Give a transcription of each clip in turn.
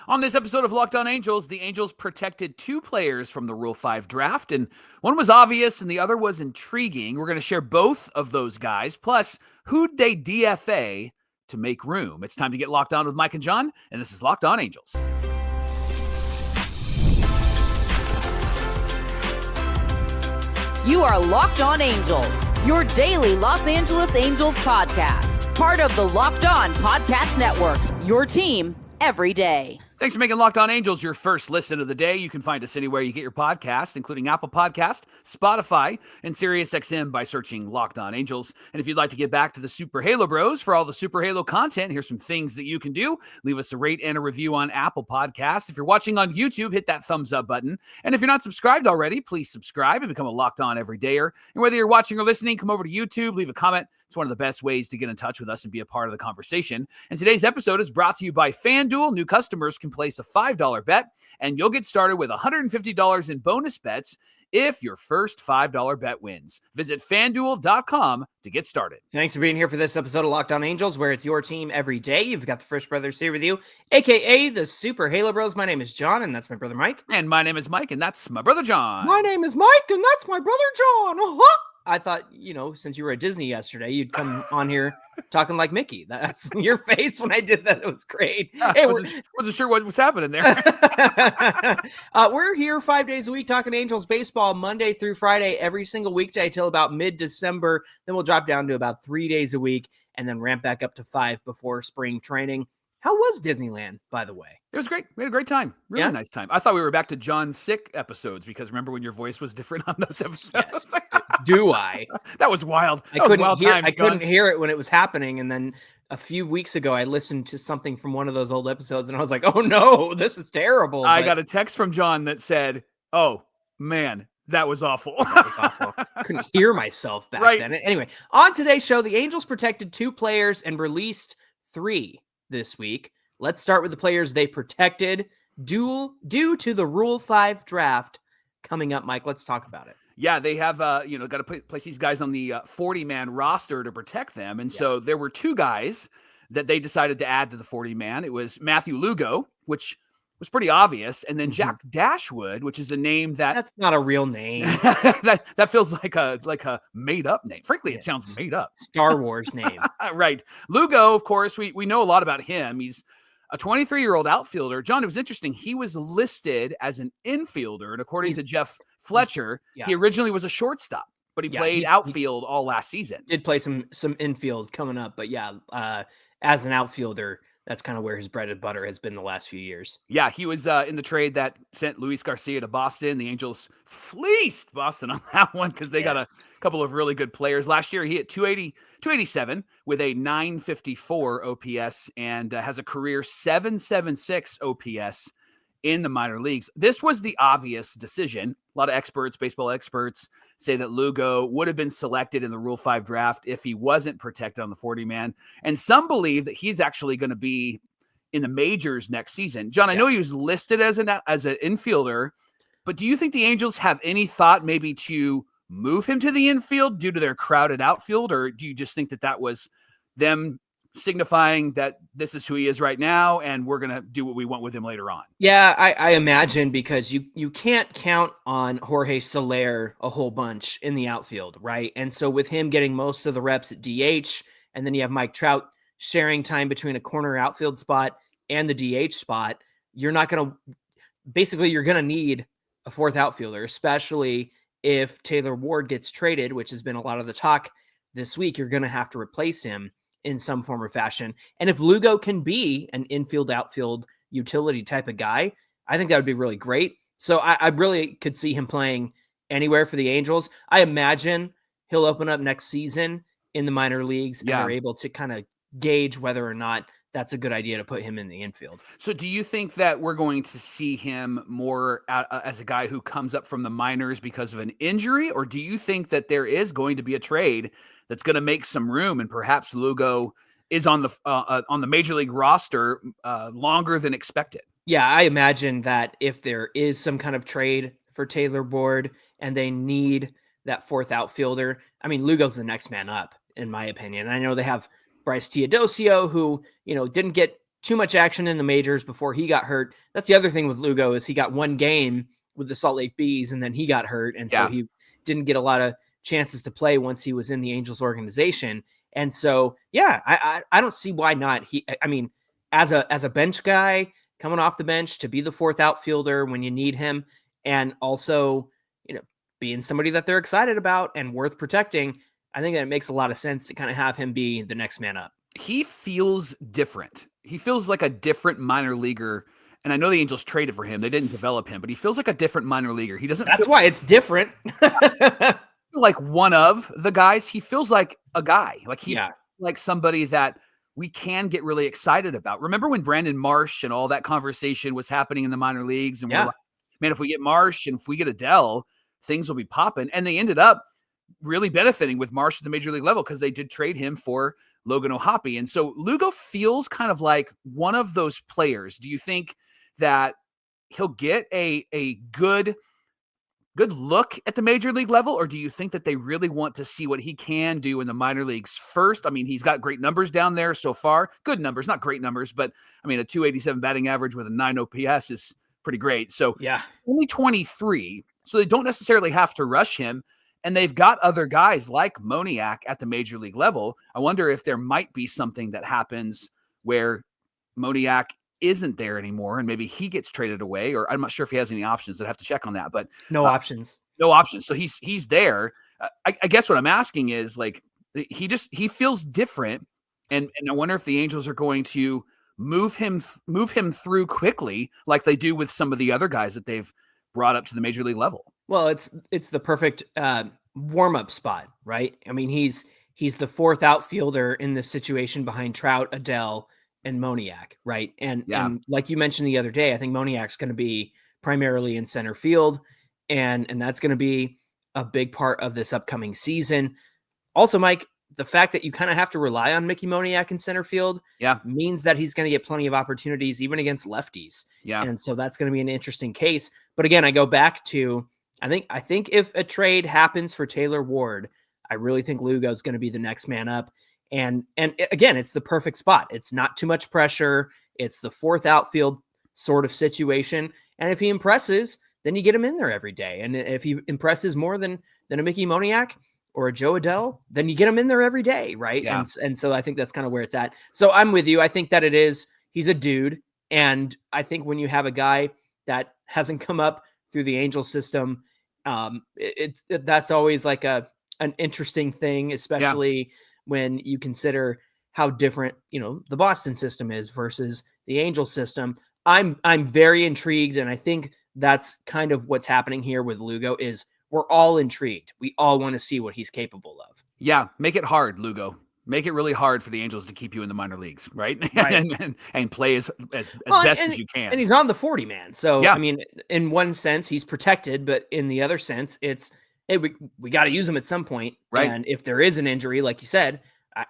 On this episode of Locked On Angels, the Angels protected two players from the Rule 5 draft, and one was obvious and the other was intriguing. We're going to share both of those guys, plus who'd they DFA to make room. It's time to get locked on with Mike and John, and this is Locked On Angels. You are Locked On Angels, your daily Los Angeles Angels podcast. Part of the Locked On Podcast Network, your team every day. Thanks for making Locked On Angels your first listen of the day. You can find us anywhere you get your podcast, including Apple Podcast, Spotify, and SiriusXM by searching Locked On Angels. And if you'd like to get back to the Super Halo Bros for all the Super Halo content, here's some things that you can do. Leave us a rate and a review on Apple Podcast. If you're watching on YouTube, hit that thumbs up button. And if you're not subscribed already, please subscribe and become a Locked On Everydayer. And whether you're watching or listening, come over to YouTube, leave a comment. It's one of the best ways to get in touch with us and be a part of the conversation. And today's episode is brought to you by FanDuel. New customers can place a $5 bet, and you'll get started with $150 in bonus bets if your first $5 bet wins. Visit FanDuel.com to get started. Thanks for being here for this episode of Locked On Angels, where it's your team every day. You've got the Frisch Brothers here with you, a.k.a. the Super Halo Bros. My name is John, and that's my brother Mike. And my name is Mike, and that's my brother John. My name is Mike, and that's my brother John. Uh-huh. I thought, since you were at Disney yesterday, you'd come on here talking like Mickey. That's your face when I did that. It was great. Hey, wasn't sure what was happening there. We're here 5 days a week talking Angels baseball, Monday through Friday, every single weekday till about mid-December. Then we'll drop down to about 3 days a week and then ramp back up to 5 before spring training. How was Disneyland, by the way? It was great. We had a great time. Really nice time. I thought we were back to John's sick episodes because remember when your voice was different on those episodes? Yes. Do I? That was wild. I couldn't hear it when it was happening. And then a few weeks ago, I listened to something from one of those old episodes and I was like, oh no, this is terrible. I got a text from John that said, oh man, that was awful. That was awful. Couldn't hear myself back then. Anyway, on today's show, the Angels protected 2 players and released 3 this week. Let's start with the players they protected due to the Rule 5 draft coming up. Mike, let's talk about it. Yeah, they have got to place these guys on the 40-man roster to protect them. And so there were 2 guys that they decided to add to the 40-man. It was Matthew Lugo, which was pretty obvious, and then Jack Dashwood, which is a name that's not a real name. that feels like a made up name. Frankly, it sounds made up. Star Wars name. Right. Lugo, of course, we know a lot about him. He's a 23-year-old outfielder. John, it was interesting. He was listed as an infielder, and according to Jeff Fletcher, he originally was a shortstop, but he played outfield all last season. Did play some infield coming up, but as an outfielder, that's kind of where his bread and butter has been the last few years. Yeah, he was in the trade that sent Luis Garcia to Boston. The Angels fleeced Boston on that one because they got a couple of really good players. Last year, he hit 287 with a 954 OPS and has a career 776 OPS in the minor leagues. This was the obvious decision. A lot of experts, baseball experts, say that Lugo would have been selected in the Rule 5 draft if he wasn't protected on the 40-man. And some believe that he's actually going to be in the majors next season. John, I know he was listed as an infielder, but do you think the Angels have any thought maybe to move him to the infield due to their crowded outfield? Or do you just think that was them signifying that this is who he is right now and we're going to do what we want with him later on? Yeah, I imagine because you can't count on Jorge Soler a whole bunch in the outfield, right? And so with him getting most of the reps at DH, and then you have Mike Trout sharing time between a corner outfield spot and the DH spot, you're going to need a 4th outfielder, especially if Taylor Ward gets traded, which has been a lot of the talk this week. You're going to have to replace him in some form or fashion. And if Lugo can be an infield outfield utility type of guy, I think that would be really great. So I really could see him playing anywhere for the Angels. I imagine he'll open up next season in the minor leagues and they're able to kind of gauge whether or not that's a good idea to put him in the infield. So do you think that we're going to see him more as a guy who comes up from the minors because of an injury? Or do you think that there is going to be a trade that's going to make some room and perhaps Lugo is on the major league roster longer than expected? Yeah, I imagine that if there is some kind of trade for Taylor Ward and they need that 4th outfielder, I mean, Lugo's the next man up, in my opinion. And I know they have Bryce Teodosio, who, didn't get too much action in the majors before he got hurt. That's the other thing with Lugo is he got one game with the Salt Lake Bees and then he got hurt. And so he didn't get a lot of chances to play once he was in the Angels organization. And so, I don't see why not. I mean, as a bench guy coming off the bench to be the fourth outfielder when you need him, and also, being somebody that they're excited about and worth protecting, I think that it makes a lot of sense to kind of have him be the next man up. He feels different. He feels like a different minor leaguer. And I know the Angels traded for him. They didn't develop him, but he feels like a different minor leaguer. He doesn't. That's why it's different. Like one of the guys. He feels like a guy. Like he's like somebody that we can get really excited about. Remember when Brandon Marsh and all that conversation was happening in the minor leagues? And we're like, man, if we get Marsh and if we get Adele, things will be popping. And they ended up really benefiting with Marsh at the major league level because they did trade him for Logan O'Hoppe. And so Lugo feels kind of like one of those players. Do you think that he'll get a good look at the major league level, or do you think that they really want to see what he can do in the minor leagues first? I mean, he's got great numbers down there so far. Good numbers, not great numbers, but I mean, a 287 batting average with a 9 OPS is pretty great. So only 23. So they don't necessarily have to rush him. And they've got other guys like Moniak at the major league level. I wonder if there might be something that happens where Moniak isn't there anymore and maybe he gets traded away, or I'm not sure if he has any options. I'd have to check on that, but no options. So he's there. I guess what I'm asking is like, he feels different. And I wonder if the Angels are going to move him through quickly like they do with some of the other guys that they've brought up to the major league level. Well, it's the perfect warm-up spot, right? I mean, he's the fourth outfielder in this situation behind Trout, Adele, and Moniak, right? And like you mentioned the other day, I think Moniak's going to be primarily in center field, and that's going to be a big part of this upcoming season. Also, Mike, the fact that you kind of have to rely on Mickey Moniak in center field means that he's going to get plenty of opportunities even against lefties. Yeah. And so that's going to be an interesting case. But again, I go back to, I think if a trade happens for Taylor Ward, I really think Lugo is going to be the next man up. And again, it's the perfect spot. It's not too much pressure. It's the fourth outfield sort of situation. And if he impresses, then you get him in there every day. And if he impresses more than a Mickey Moniak or a Joe Adele, then you get him in there every day, right? Yeah. And so I think that's kind of where it's at. So I'm with you. I think that he's a dude. And I think when you have a guy that hasn't come up through the Angel system, that's always like an interesting thing, especially when you consider how different, the Boston system is versus the Angel system. I'm very intrigued. And I think that's kind of what's happening here with Lugo is we're all intrigued. We all want to see what he's capable of. Yeah. Make it hard, Lugo. Make it really hard for the Angels to keep you in the minor leagues, right? and play as best as you can. And he's on the 40 man. So, I mean, in one sense, he's protected, but in the other sense, it's, hey, we got to use him at some point. Right. And if there is an injury, like you said,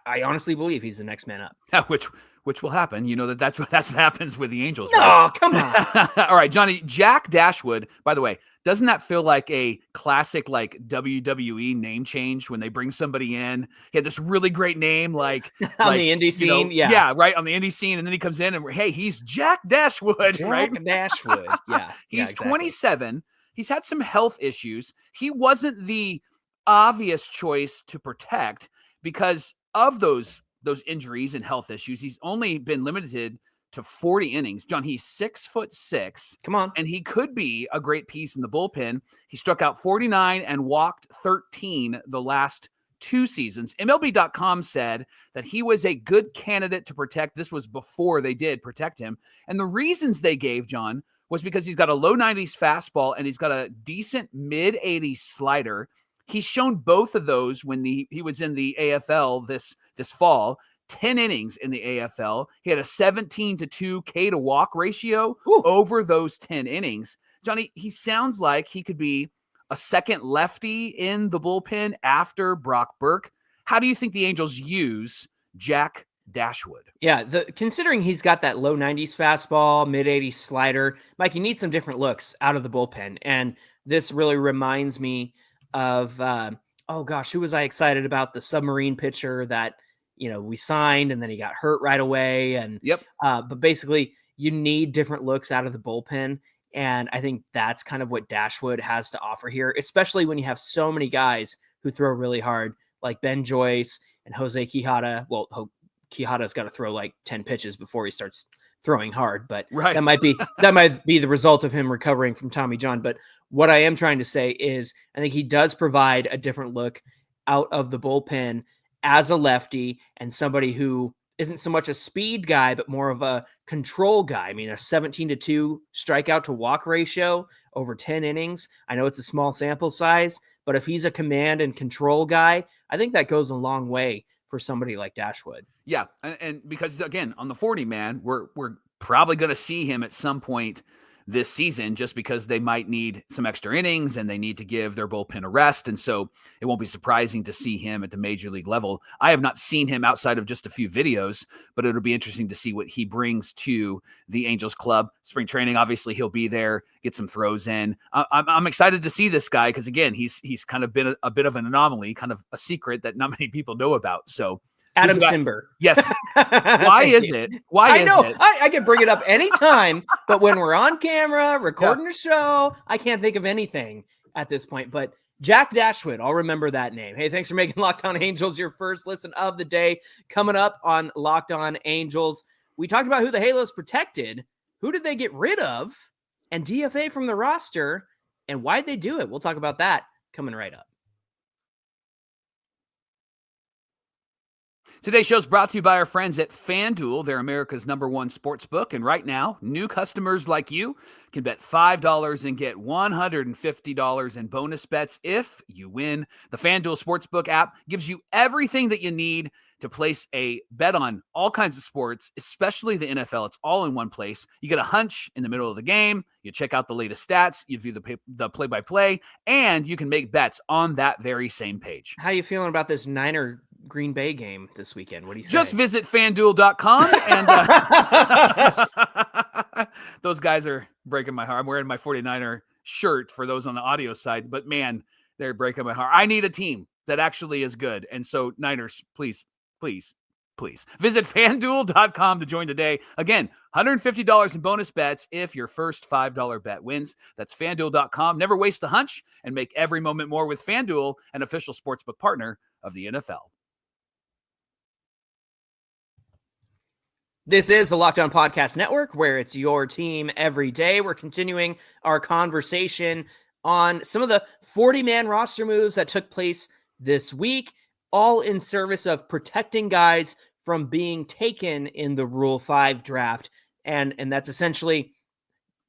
I honestly believe he's the next man up. Yeah, which will happen. That's what happens with the Angels. No, right? Come on. All right, Johnny, Jack Dashwood, by the way, doesn't that feel like a classic like WWE name change when they bring somebody in? He had this really great name like on the indie scene. Yeah, right, on the indie scene. And then he comes in and hey, he's Jack Dashwood, right? Dashwood. Yeah. He's exactly. 27. He's had some health issues. He wasn't the obvious choice to protect because of those injuries and health issues. He's only been limited to 40 innings. John, he's 6'6". Come on. And he could be a great piece in the bullpen. He struck out 49 and walked 13 the last 2 seasons. MLB.com said that he was a good candidate to protect. This was before they did protect him. And the reasons they gave, John, was because he's got a low 90s fastball and he's got a decent mid 80s slider. He's shown both of those when he was in the AFL this fall. 10 innings in the AFL. He had a 17-2 K to walk ratio over those 10 innings. Johnny, he sounds like he could be a second lefty in the bullpen after Brock Burke. How do you think the Angels use Jack Dashwood? Yeah, considering he's got that low 90s fastball, mid 80s slider, Mike, you need some different looks out of the bullpen. And this really reminds me of, who was I excited about? The submarine pitcher that we signed and then he got hurt right away. And Yep. but basically you need different looks out of the bullpen. And I think that's kind of what Dashwood has to offer here, especially when you have so many guys who throw really hard, like Ben Joyce and Jose Quijada. Well, Quijada's got to throw like 10 pitches before he starts throwing hard, but Right. that might be the result of him recovering from Tommy John. But what I am trying to say is I think he does provide a different look out of the bullpen as a lefty and somebody who isn't so much a speed guy, but more of a control guy. I mean, a 17-2 strikeout to walk ratio over 10 innings. I know it's a small sample size, but if he's a command and control guy, I think that goes a long way for somebody like Dashwood. Yeah. And because again, on the 40 man, we're probably going to see him at some point this season, just because they might need some extra innings and they need to give their bullpen a rest. And so it won't be surprising to see him at the major league level. I have not seen him outside of just a few videos, but it'll be interesting to see what he brings to the Angels club. Spring training, obviously he'll be there, get some throws in. I'm excited to see this guy because again, he's kind of been a bit of an anomaly, kind of a secret that not many people know about. So Adam Simber. Yes. Why is it? Why I know. I can bring it up anytime, but when we're on camera, recording a show, I can't think of anything at this point. But Jack Dashwood, I'll remember that name. Hey, thanks for making Locked On Angels your first listen of the day. Coming up on Locked On Angels, we talked about who the Halos protected, who did they get rid of, and DFA from the roster, and why'd they do it? We'll talk about that coming right up. Today's show is brought to you by our friends at FanDuel. They're America's #1 sportsbook. And right now, new customers like you can bet $5 and get $150 in bonus bets if you win. The FanDuel Sportsbook app gives you everything that you need to place a bet on all kinds of sports, especially the NFL. It's all in one place. You get a hunch in the middle of the game. You check out the latest stats. You view the play-by-play, and you can make bets on that very same page. How you feeling about this Niner Green Bay game this weekend? What do you say? Just visit FanDuel.com and those guys are breaking my heart. I'm wearing my 49er shirt for those on the audio side, but man, they're breaking my heart. I need a team that actually is good. And so Niners, please visit FanDuel.com to join today. Again, $150 in bonus bets if your first $5 bet wins. That's FanDuel.com. Never waste a hunch and make every moment more with FanDuel, an official sportsbook partner of the NFL. This is the Locked On Podcast Network, where it's your team every day. We're continuing our conversation on some of the 40-man roster moves that took place this week, all in service of protecting guys from being taken in the Rule 5 draft. And that's essentially,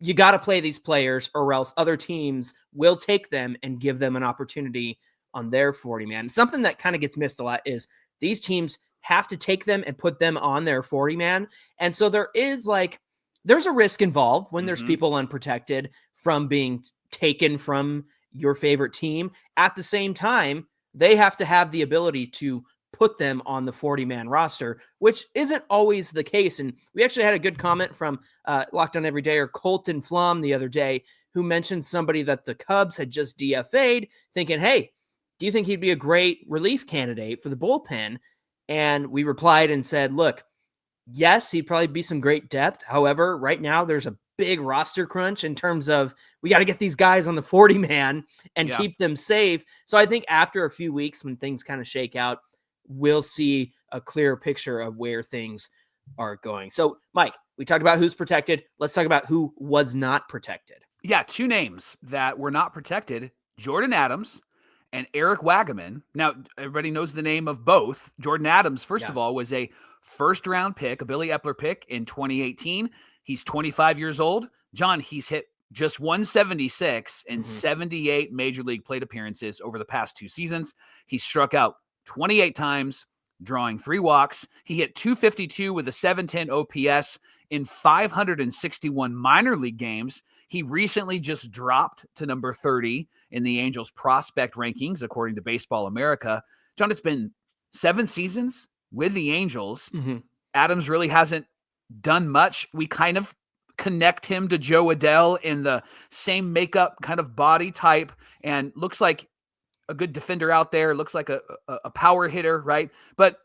you got to play these players or else other teams will take them and give them an opportunity on their 40-man. Something that kind of gets missed a lot is these teams have to take them and put them on their 40-man. And so there's a risk involved when there's people unprotected from being taken from your favorite team. At the same time, they have to have the ability to put them on the 40-man roster, which isn't always the case. And we actually had a good comment from Locked On Everydayer Colton Flum the other day, who mentioned somebody that the Cubs had just DFA'd, thinking, hey, do you think he'd be a great relief candidate for the bullpen? And we replied and said, look, yes, he'd probably be some great depth. However, right now there's a big roster crunch in terms of we got to get these guys on the 40-man and keep them safe. So I think after a few weeks when things kind of shake out, we'll see a clearer picture of where things are going. So, Mike, we talked about who's protected. Let's talk about who was not protected. Yeah, two names that were not protected, Jordyn Adams and Eric Wagaman. Now, everybody knows the name of both. Jordyn Adams, first of all, was a first-round pick, a Billy Epler pick in 2018. He's 25 years old. John, he's hit just 176 in 78 major league plate appearances over the past 2 seasons. He struck out 28 times, drawing 3 walks. He hit .252 with a .710 OPS in 561 minor league games. He recently just dropped to number 30 in the Angels prospect rankings, according to Baseball America. John, it's been 7 seasons with the Angels. Adams really hasn't done much. We kind of connect him to Joe Adell in the same makeup kind of body type, and looks like a good defender out there. Looks like a power hitter, right? But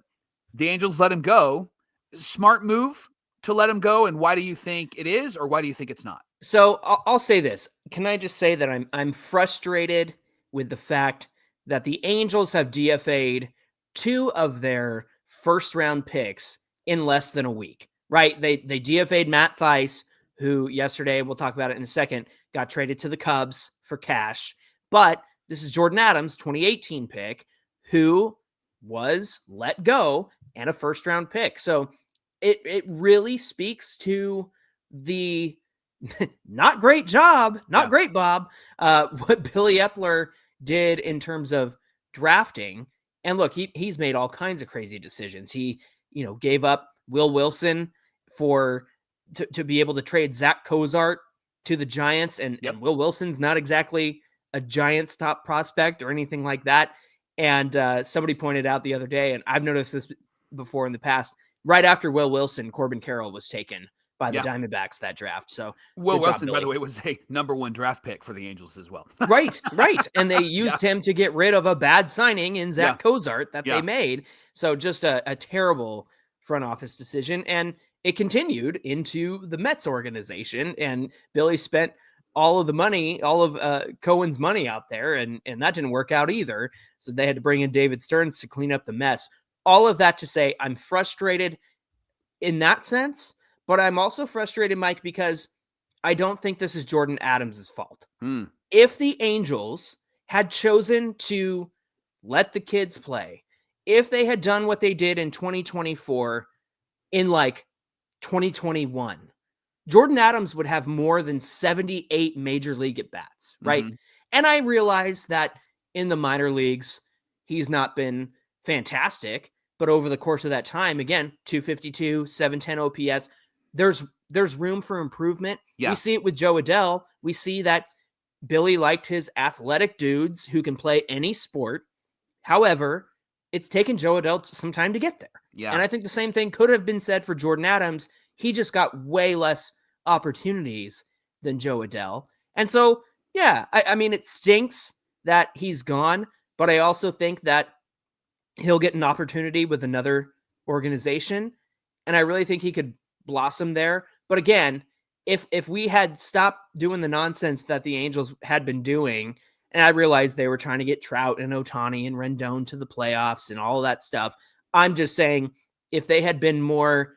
The Angels let him go. Smart move to let him go, and why do you think it is, or why do you think it's not? So I'll say this. Can I just say that I'm frustrated with the fact that the Angels have DFA'd 2 of their first-round picks in less than a week, right? They DFA'd Matt Thaiss, who yesterday, we'll talk about it in a second, got traded to the Cubs for cash. But this is Jordyn Adams, 2018 pick, who was let go and a first-round pick. So it really speaks to the not great job, not great, Bob, what Billy Epler did in terms of drafting. And look, he's made all kinds of crazy decisions. He, gave up Will Wilson to be able to trade Zach Cozart to the Giants. And Will Wilson's not exactly a Giants top prospect or anything like that. And somebody pointed out the other day, and I've noticed this before in the past, right after Will Wilson, Corbin Carroll was taken by the Diamondbacks that draft. So Will Wilson, by the way, was a number 1 draft pick for the Angels as well. Right. And they used him to get rid of a bad signing in Zach Cozart that they made. So just a terrible front office decision. And it continued into the Mets organization. And Billy spent all of the money, all of Cohen's money out there. And that didn't work out either. So they had to bring in David Stearns to clean up the mess. All of that to say, I'm frustrated in that sense. But I'm also frustrated, Mike, because I don't think this is Jordyn Adams' fault. If the Angels had chosen to let the kids play, if they had done what they did in 2024 in 2021, Jordyn Adams would have more than 78 major league at-bats, right? Mm-hmm. And I realize that in the minor leagues, he's not been fantastic, but over the course of that time, again, 252, 710 OPS, there's room for improvement. Yeah. We see it with Joe Adell. We see that Billy liked his athletic dudes who can play any sport. However, it's taken Joe Adell some time to get there. Yeah. And I think the same thing could have been said for Jordyn Adams. He just got way less opportunities than Joe Adell. And so, I mean, it stinks that he's gone, but I also think that he'll get an opportunity with another organization. And I really think he could blossom there. But again, if we had stopped doing the nonsense that the Angels had been doing, and I realized they were trying to get Trout and Ohtani and Rendon to the playoffs and all of that stuff, I'm just saying if they had been more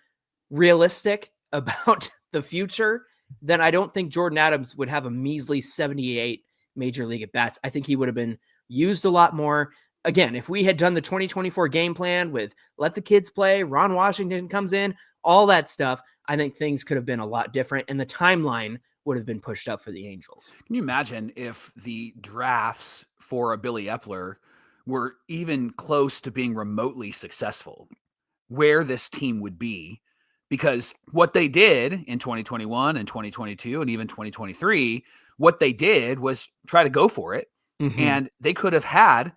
realistic about the future, then I don't think Jordyn Adams would have a measly 78 major league at-bats. I think he would have been used a lot more. Again, if we had done the 2024 game plan with let the kids play, Ron Washington comes in, all that stuff, I think things could have been a lot different, and the timeline would have been pushed up for the Angels. Can you imagine if the drafts for a Billy Epler were even close to being remotely successful, where this team would be? Because what they did in 2021 and 2022 and even 2023, what they did was try to go for it, and they could have had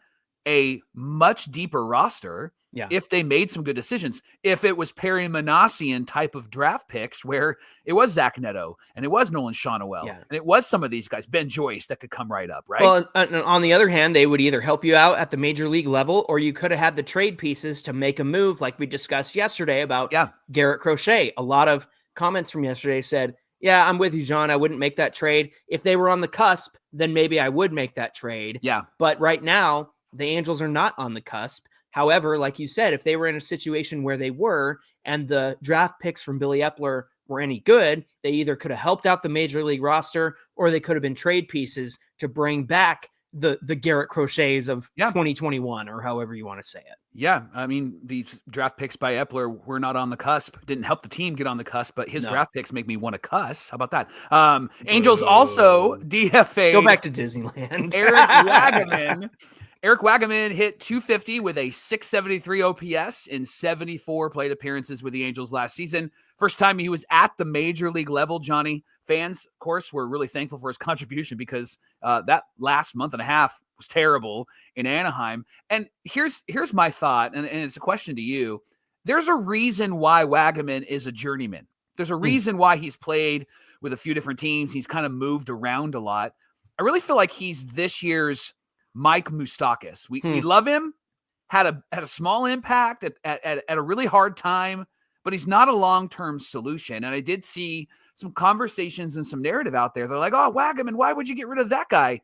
a much deeper roster if they made some good decisions. If it was Perry Manassian type of draft picks where it was Zach Neto and it was Nolan Shawnuel and it was some of these guys, Ben Joyce, that could come right up, right? Well, on the other hand, they would either help you out at the major league level, or you could have had the trade pieces to make a move like we discussed yesterday about Garrett Crochet. A lot of comments from yesterday said, yeah, I'm with you, John. I wouldn't make that trade. If they were on the cusp, then maybe I would make that trade. Yeah. But right now, the Angels are not on the cusp. However, like you said, if they were in a situation where they were and the draft picks from Billy Epler were any good, they either could have helped out the major league roster or they could have been trade pieces to bring back the Garrett Crochets of 2021 or however you want to say it. Yeah, I mean, these draft picks by Epler were not on the cusp. Didn't help the team get on the cusp, but his draft picks make me want to cuss. How about that? Angels also DFA. Go back to Disneyland. Eric Wagaman. Eric Wagaman hit 250 with a 673 OPS in 74 plate appearances with the Angels last season. First time he was at the major league level, Johnny. Fans, of course, were really thankful for his contribution because that last month and a half was terrible in Anaheim. And here's my thought, and it's a question to you. There's a reason why Wagaman is a journeyman. There's a reason why he's played with a few different teams. He's kind of moved around a lot. I really feel like he's this year's Mike Moustakas. We love him. had a small impact at a really hard time, but he's not a long-term solution. And I did see some conversations and some narrative out there. They're like, oh, Wagaman, why would you get rid of that guy?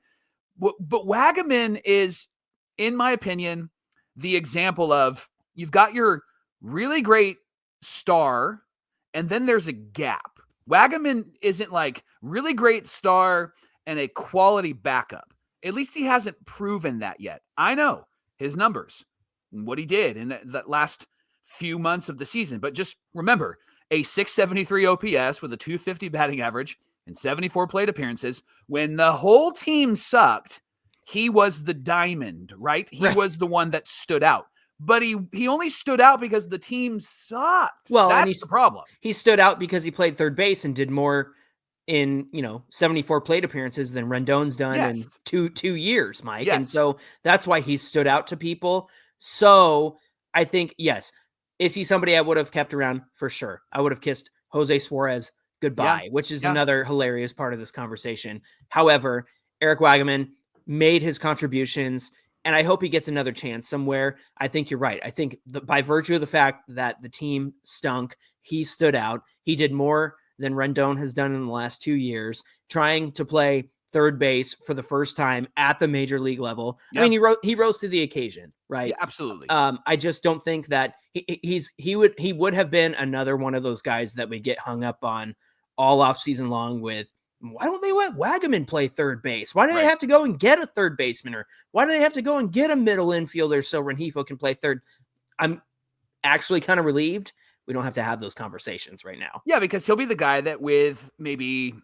But Wagaman is, in my opinion, the example of you've got your really great star, and then there's a gap. Wagaman isn't like really great star and a quality backup. At least he hasn't proven that yet. I know his numbers and what he did in that last few months of the season. But just remember, a 673 OPS with a 250 batting average and 74 plate appearances. When the whole team sucked, he was the diamond, right? He was the one that stood out. But he only stood out because the team sucked. Well, that's the problem. He stood out because he played third base and did more in 74 plate appearances than Rendon's done in two years, Mike. Yes. And so that's why he stood out to people. So I think, yes, is he somebody I would have kept around? For sure. I would have kissed Jose Suarez goodbye, which is another hilarious part of this conversation. However, Eric Wagaman made his contributions, and I hope he gets another chance somewhere. I think you're right. I think by virtue of the fact that the team stunk, he stood out. He did more than Rendon has done in the last 2 years, trying to play third base for the first time at the major league level. Yep. I mean, he rose to the occasion, right? Yeah, absolutely. I just don't think that he would have been another one of those guys that we get hung up on all off season long with, why don't they let Wagaman play third base? Why do they have to go and get a third baseman? Or why do they have to go and get a middle infielder so Rengifo can play third? I'm actually kind of relieved we don't have to have those conversations right now. Yeah, because he'll be the guy that with maybe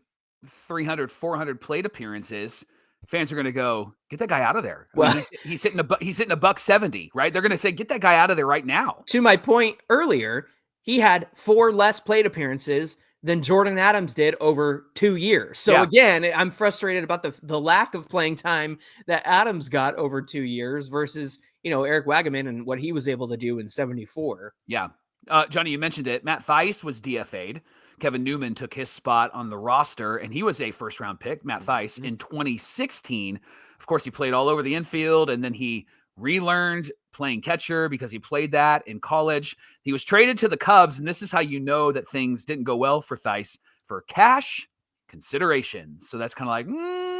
300, 400 plate appearances, fans are going to go, get that guy out of there. I mean, he's hitting a $170, right? They're going to say, get that guy out of there right now. To my point earlier, he had 4 less plate appearances than Jordyn Adams did over 2 years. So again, I'm frustrated about the lack of playing time that Adams got over 2 years versus, Eric Wagaman and what he was able to do in 74. Yeah. Johnny, you mentioned it. Matt Thaiss was DFA'd. Kevin Newman took his spot on the roster, and he was a first-round pick, Matt Thaiss, in 2016. Of course, he played all over the infield, and then he relearned playing catcher because he played that in college. He was traded to the Cubs, and this is how you know that things didn't go well for Thaiss, for cash consideration. So that's kind of like,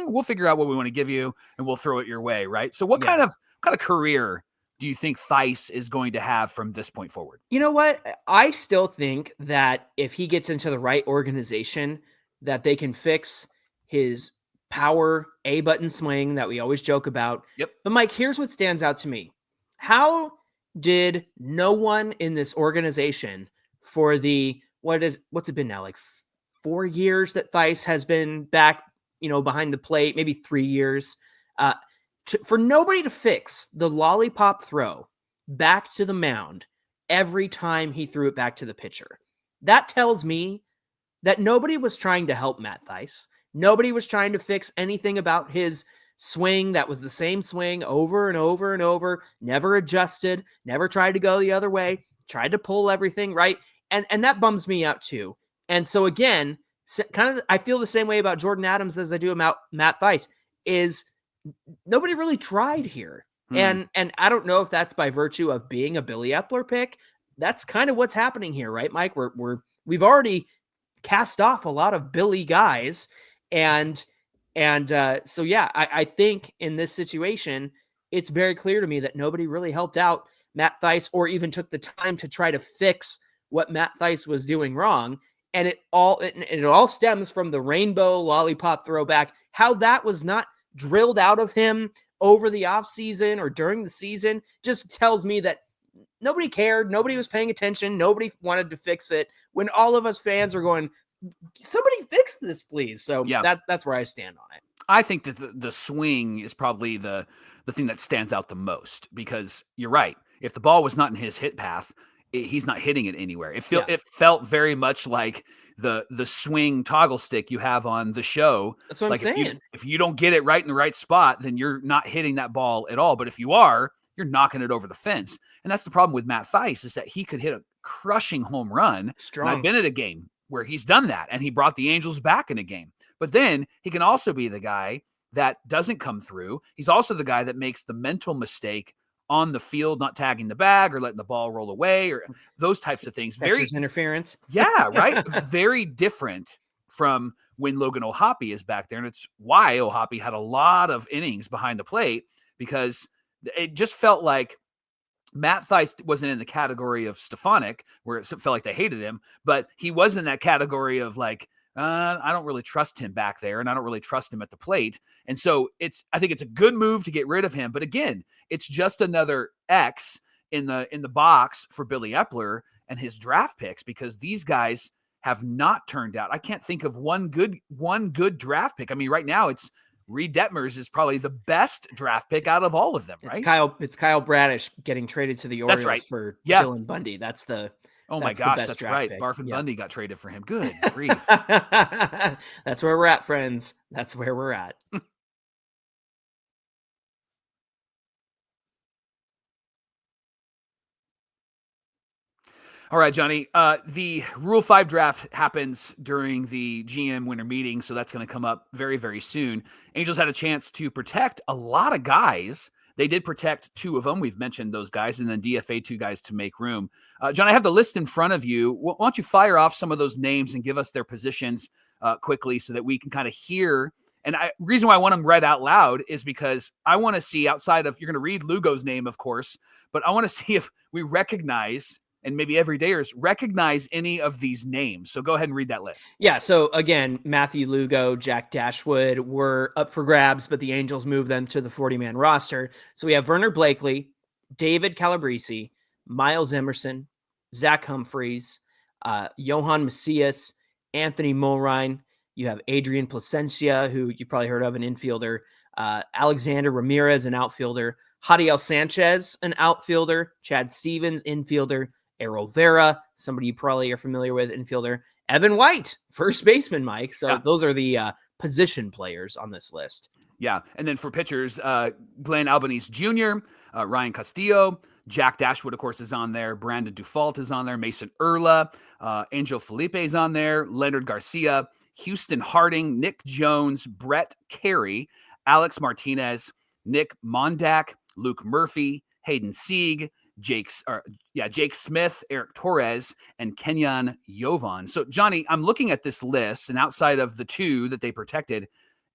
we'll figure out what we want to give you, and we'll throw it your way, right? So what kind of career do you think Thaiss is going to have from this point forward? You know what? I still think that if he gets into the right organization, that they can fix his power A-button swing that we always joke about. Yep. But Mike, here's what stands out to me. How did no one in this organization for what's it been now? Like 4 years that Thaiss has been back, behind the plate, maybe 3 years, for nobody to fix the lollipop throw back to the mound every time he threw it back to the pitcher. That tells me that nobody was trying to help Matt Thaiss. Nobody was trying to fix anything about his swing that was the same swing over and over and over, never adjusted, never tried to go the other way, tried to pull everything, right? And that bums me out too. And so again, I feel the same way about Jordyn Adams as I do about Matt Thaiss, is nobody really tried here. And I don't know if that's by virtue of being a Billy Epler pick. That's kind of what's happening here, right, Mike? We've already cast off a lot of Billy guys. And so, yeah, I think in this situation, it's very clear to me that nobody really helped out Matt Thaiss or even took the time to try to fix what Matt Thaiss was doing wrong. And it all stems from the rainbow lollipop throwback, how that was not drilled out of him over the offseason or during the season just tells me that nobody cared. Nobody was paying attention. Nobody wanted to fix it when all of us fans are going, somebody fix this, please. So that's where I stand on it. I think that the swing is probably the thing that stands out the most, because you're right. If the ball was not in his hit path, he's not hitting it anywhere. It felt very much like the swing toggle stick you have on the show. That's what I'm saying. If you don't get it right in the right spot, then you're not hitting that ball at all. But if you are, you're knocking it over the fence. And that's the problem with Matt Thaiss, is that he could hit a crushing home run. Strong. And I've been at a game where he's done that, and he brought the Angels back in a game. But then he can also be the guy that doesn't come through. He's also the guy that makes the mental mistake on the field, not tagging the bag or letting the ball roll away or those types of things. Catcher's interference. Yeah, right. Very different from when Logan O'Hoppe is back there. And it's why O'Hoppe had a lot of innings behind the plate, because it just felt like Matt Thaiss wasn't in the category of Stefanik, where it felt like they hated him, but he was in that category of like, I don't really trust him back there, and I don't really trust him at the plate. And so I think it's a good move to get rid of him. But again, it's just another X in the box for Billy Epler and his draft picks, because these guys have not turned out. I can't think of one good draft pick. I mean, right now it's Reed Detmers is probably the best draft pick out of all of them, right? It's Kyle Bradish getting traded to the Orioles for Dylan Bundy. That's the That's right. Pick. Barfin Bundy got traded for him. Good grief. That's where we're at, friends. That's where we're at. All right, Johnny. The Rule 5 draft happens during the GM winter meeting, so that's going to come up very, very soon. Angels had a chance to protect a lot of guys. They did protect 2 of them. We've mentioned those guys, and then DFA 2 guys to make room. John, I have the list in front of you. Why don't you fire off some of those names and give us their positions quickly so that we can kind of hear. And reason why I want them read out loud is because I want to see, outside of, you're going to read Lugo's name, of course, but I want to see if we recognize, and maybe everydayers recognize, any of these names. So go ahead and read that list. Yeah, so again, Matthew Lugo, Jack Dashwood were up for grabs, but the Angels moved them to the 40-man roster. So we have Werner Blakely, David Calabrese, Miles Emerson, Zach Humphreys, Johan Macias, Anthony Mulrine. You have Adrian Placencia, who you probably heard of, an infielder, Alexander Ramirez, an outfielder, Jadiel Sanchez, an outfielder, Chad Stevens, infielder, Errol Vera, somebody you probably are familiar with, infielder, Evan White, first baseman, Mike. So those are the position players on this list. Yeah. And then for pitchers, Glenn Albanese Jr., Ryan Castillo, Jack Dashwood, of course, is on there. Brandon Dufault is on there. Mason Erla, Angel Felipe is on there. Leonard Garcia, Houston Harding, Nick Jones, Brett Carey, Alex Martinez, Nick Mondak, Luke Murphy, Hayden Sieg, Jake Smith, Eric Torres, and Kenyon Yovan. So, Johnny, I'm looking at this list, and outside of the 2 that they protected,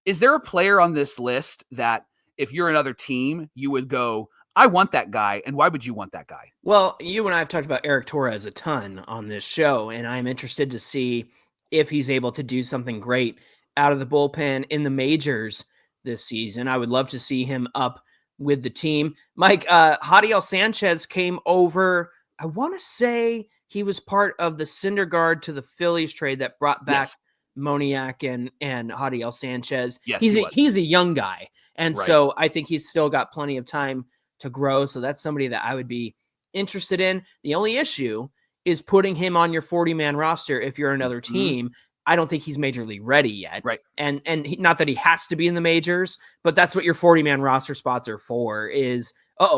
is there a player on this list that if you're another team, you would go, I want that guy, and why would you want that guy? Well, you and I have talked about Eric Torres a ton on this show, and I'm interested to see if he's able to do something great out of the bullpen in the majors this season. I would love to see him up with the team. Mike, Jadiel Sanchez came over. I want to say he was part of the Syndergaard to the Phillies trade that brought back Moniak and Jadiel Sanchez. Yes, he's a young guy. And so I think he's still got plenty of time to grow. So that's somebody that I would be interested in. The only issue is putting him on your 40-man roster if you're another team. I don't think he's major league ready yet. Right. And not that he has to be in the majors, but that's what your 40-man roster spots are for is,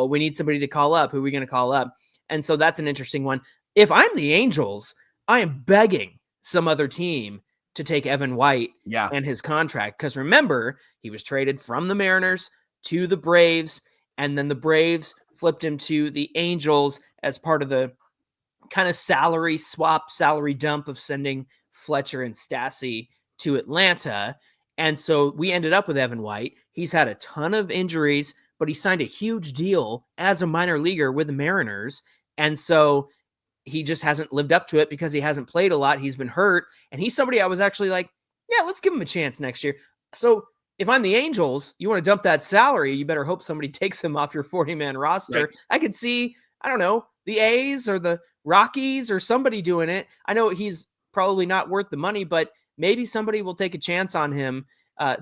we need somebody to call up. Who are we going to call up? And so that's an interesting one. If I'm the Angels, I am begging some other team to take Evan White and his contract. Because remember, he was traded from the Mariners to the Braves, and then the Braves flipped him to the Angels as part of the kind of salary swap, salary dump of sending Fletcher and Stassi to Atlanta. And so we ended up with Evan White. He's had a ton of injuries, but he signed a huge deal as a minor leaguer with the Mariners. And so he just hasn't lived up to it because he hasn't played a lot. He's been hurt. And he's somebody I was actually like, let's give him a chance next year. So if I'm the Angels, you want to dump that salary, you better hope somebody takes him off your 40-man roster. Right. I could see, I don't know, the A's or the Rockies or somebody doing it. I know he's probably not worth the money, but maybe somebody will take a chance on him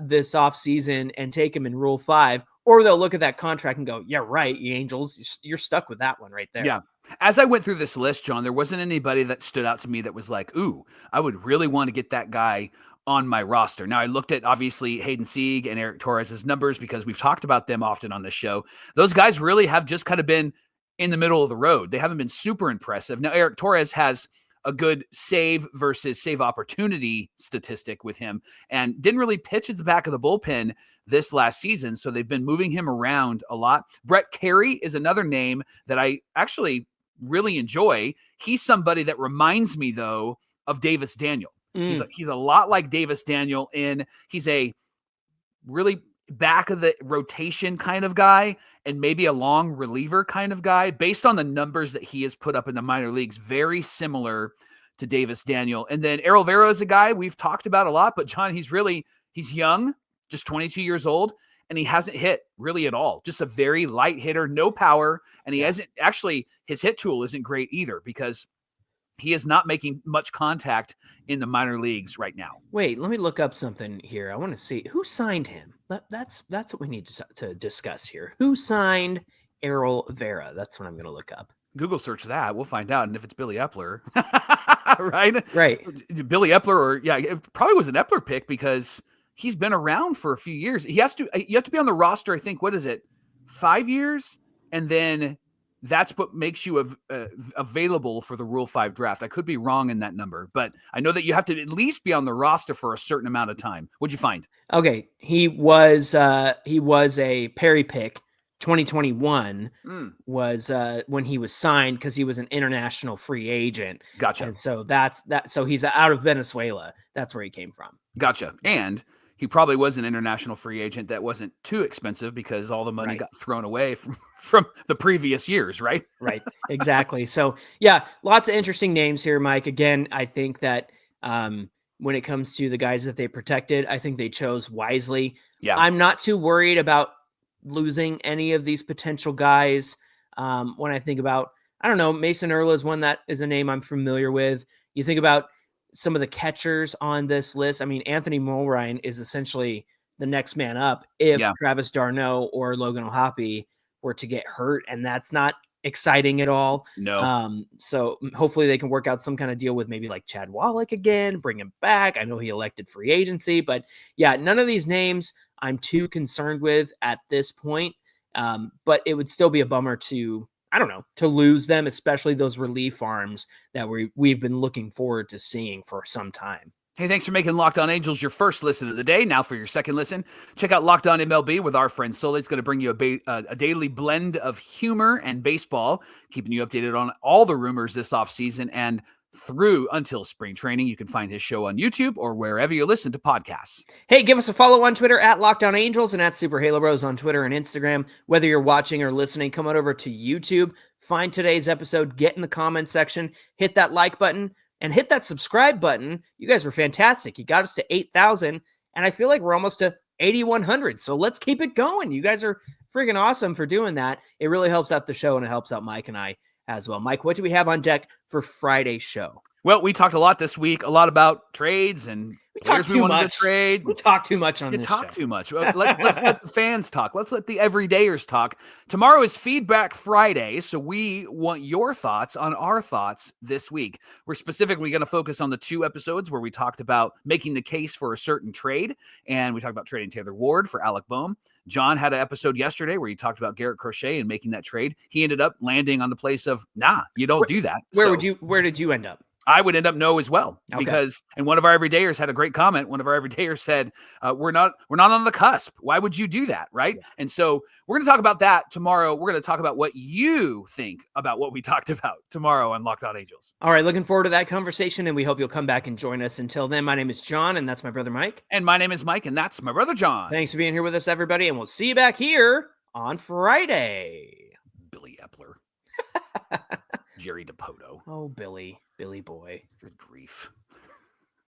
this offseason and take him in Rule 5, or they'll look at that contract and go, yeah, right, you Angels, you're stuck with that one right there. Yeah. As I went through this list, John, there wasn't anybody that stood out to me that was like, ooh, I would really want to get that guy on my roster. Now, I looked at, obviously, Hayden Sieg and Eric Torres' numbers because we've talked about them often on this show. Those guys really have just kind of been in the middle of the road. They haven't been super impressive. Now, Eric Torres has a good save versus save opportunity statistic with him, and didn't really pitch at the back of the bullpen this last season. So they've been moving him around a lot. Brett Carey is another name that I actually really enjoy. He's somebody that reminds me, though, of Davis Daniel. He's a lot like Davis Daniel he's a really back of the rotation kind of guy and maybe a long reliever kind of guy based on the numbers that he has put up in the minor leagues. Very similar to Davis Daniel. And then Errol Vera is a guy we've talked about a lot, but John, he's young, just 22 years old, and he hasn't hit really at all. Just a very light hitter, no power. And he hasn't actually, his hit tool isn't great either because he is not making much contact in the minor leagues right now. Wait, let me look up something here. I want to see who signed him. That's what we need to discuss here. Who signed Errol Vera? That's what I'm going to look up. Google search that. We'll find out. And if it's Billy Epler, right? Billy Epler, or it probably was an Epler pick because he's been around for a few years. You have to be on the roster. I think, what is it? 5 years. And then that's what makes you available for the Rule 5 draft. I could be wrong in that number, but I know that you have to at least be on the roster for a certain amount of time. What'd you find? Okay. He was a Perry pick. 2021 was when he was signed because he was an international free agent. Gotcha. And so that's that. So he's out of Venezuela. That's where he came from. Gotcha. And he probably was an international free agent that wasn't too expensive because all the money got thrown away from the previous years, right? Right. Exactly. So yeah, lots of interesting names here, Mike. Again, I think that when it comes to the guys that they protected, I think they chose wisely. Yeah. I'm not too worried about losing any of these potential guys. When I think about, I don't know, Mason Erla is one that is a name I'm familiar with. You think about some of the catchers on this list. I mean, Anthony Mulrine is essentially the next man up if Travis d'Arnaud or Logan O'Hoppe were to get hurt, and that's not exciting at all. No. So hopefully they can work out some kind of deal with maybe like Chad Wallach again, bring him back. I know he elected free agency, but yeah, none of these names I'm too concerned with at this point. But it would still be a bummer to lose them, especially those relief arms that we've been looking forward to seeing for some time. Hey, thanks for making Locked On Angels your first listen of the day. Now for your second listen, check out Locked On MLB with our friend Sully. It's going to bring you a daily blend of humor and baseball, keeping you updated on all the rumors this offseason and through until spring training. You can find his show on YouTube or wherever you listen to podcasts. Hey, give us a follow on Twitter at Locked On Angels and at Super Halo Bros on Twitter and Instagram. Whether you're watching or listening, come on over to YouTube, find today's episode, get in the comments section, hit that like button, and hit that subscribe button. You guys were fantastic. You got us to 8,000, and I feel like we're almost to 8,100. So let's keep it going. You guys are freaking awesome for doing that. It really helps out the show, and it helps out Mike and I as well. Mike, what do we have on deck for Friday's show? Well, we talked a lot this week, a lot about trades and players we wanted to trade. We talk too much on this show. Too much. Let's let the fans talk. Let's let the everydayers talk. Tomorrow is Feedback Friday, so we want your thoughts on our thoughts this week. We're specifically going to focus on the 2 episodes where we talked about making the case for a certain trade, and we talked about trading Taylor Ward for Alec Boehm. John had an episode yesterday where he talked about Garrett Crochet and making that trade. He ended up landing on the place of, you don't do that. Where did you end up? I would end up no as well, because, and one of our everydayers had a great comment. One of our everydayers said, we're not on the cusp. Why would you do that? Right. Yeah. And so we're going to talk about that tomorrow. We're going to talk about what you think about what we talked about tomorrow on Locked On Angels. All right. Looking forward to that conversation, and we hope you'll come back and join us. Until then, my name is John, and that's my brother Mike. And my name is Mike, and that's my brother John. Thanks for being here with us, everybody. And we'll see you back here on Friday. Billy Epler. Jerry DePoto. Oh, Billy boy. Good grief.